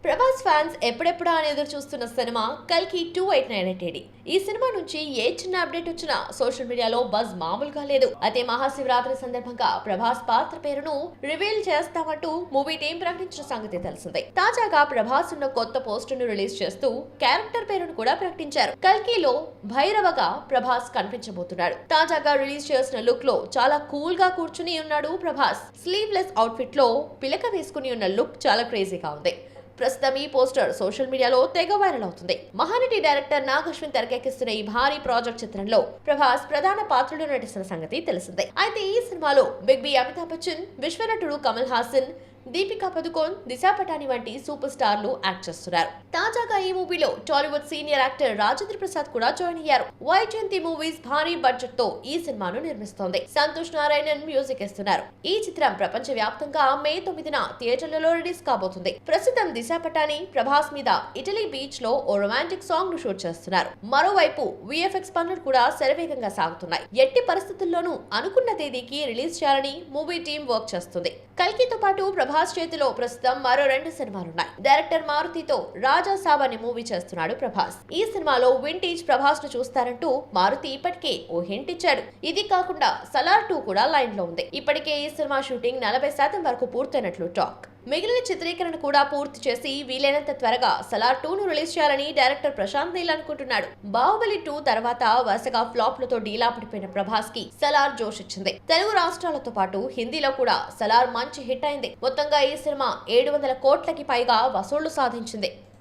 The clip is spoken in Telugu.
ప్రభాస్ ఫ్యాన్స్ ఎప్పుడెప్పుడా అని ఎదురు చూస్తున్న సినిమా కల్కి 2898. ఈ సినిమా నుంచి ఏ చిన్న అప్డేట్ వచ్చినా సోషల్ మీడియాలో బజ్ మామూలుగా లేదు. అయితే మహాశివరాత్రి సందర్భంగా ప్రభాస్ పాత్ర పేరును రివీల్ చేస్తామంటూ మూవీ టీం ప్రకటించిన సంగతి తెలిసిందే. తాజాగా ప్రభాస్ ఉన్న కొత్త పోస్టర్ ను రిలీజ్ చేస్తూ క్యారెక్టర్ పేరును కూడా ప్రకటించారు. కల్కిలో భైరవగా ప్రభాస్ కనిపించబోతున్నాడు. తాజాగా రిలీజ్ చేసిన లుక్ లో చాలా కూల్ గా కూర్చుని ఉన్నాడు ప్రభాస్. స్లీవ్లెస్ అవుట్ఫిట్ లో పిలక వేసుకుని ఉన్న లుక్ చాలా క్రేజీగా ఉంది. ప్రస్తుతం ఈ పోస్టర్ సోషల్ మీడియాలో తెగ వైరల్ అవుతుంది. మహానటి డైరెక్టర్ నాగ్ అశ్విన్ తెరకెక్కిస్తున్న ఈ భారీ ప్రాజెక్ట్ చిత్రంలో ప్రభాస్ ప్రధాన పాత్రలో నటిస్తున్న సంగతి తెలిసిందే. అయితే ఈ సినిమాలో బిగ్ బి అమితాబ్ బచ్చన్, విశ్వనటుడు కమల్ హాసన్, దీపికా పదుకోన్, దిశా పటాని వంటి సూపర్ స్టార్లు యాక్ట్ చేస్తున్నారు. తాజాగా ఈ మూవీలో టాలీవుడ్ సీనియర్ యాక్టర్ రాజేంద్ర ప్రసాద్ కూడా జాయిన్ అయ్యారు. వైజయంతి మూవీస్ భారీ బడ్జెట్ తో ఈ సినిమాను నిర్మిస్తోంది. సంతోష్ నారాయణన్ మ్యూజిక్ ఇస్తున్నారు. ఈ చిత్రం ప్రపంచ వ్యాప్తంగా మే 9న థియేటర్లలో రిలీజ్ కాబోతుంది. ప్రస్తుతం దిశా పటాని ప్రభాస్ మీద ఇటలీ బీచ్ లో ఓ రొమాంటిక్ సాంగ్ ను షూట్ చేస్తున్నారు. మరోవైపు విఎఫ్ఎక్స్ పనులు కూడా శరవేగంగా సాగుతున్నాయి. ఎట్టి పరిస్థితుల్లోనూ అనుకున్న తేదీకి రిలీజ్ చేయాలని మూవీ టీం వర్క్ చేస్తుంది. కల్కితో పాటు ప్రభాస్ చేతిలో ప్రస్తుతం మరో 2 సినిమాలున్నాయి. డైరెక్టర్ మారుతితో రాజా సాబ్ అనే మూవీ చేస్తున్నాడు ప్రభాస్. ఈ సినిమాలో వింటేజ్ ప్రభాస్ ను చూస్తారంటూ మారుతి ఇప్పటికే ఓ హింట్ ఇచ్చాడు. ఇది కాకుండా సలార్ 2 కూడా లైన్ లో ఉంది. ఇప్పటికే ఈ సినిమా షూటింగ్ 40% వరకు పూర్తయినట్లు టాక్. మిగిలిన చిత్రీకరణ కూడా పూర్తి చేసి వీలైనంత త్వరగా సలార్ 2 ను రిలీజ్ చేయాలని డైరెక్టర్ ప్రశాంత్ నీల్ అనుకుంటున్నాడు. బాహుబలి 2 తర్వాత వరుసగా ఫ్లాప్లతో డీలా పడిపోయిన ప్రభాస్ కి సలార్ జోష్ ఇచ్చింది. తెలుగు రాష్ట్రాలతో పాటు హిందీలో కూడా సలార్ మంచి హిట్ అయింది. మొత్తంగా ఈ సినిమా 700 కోట్లకి పైగా వసూళ్లు సాధించింది.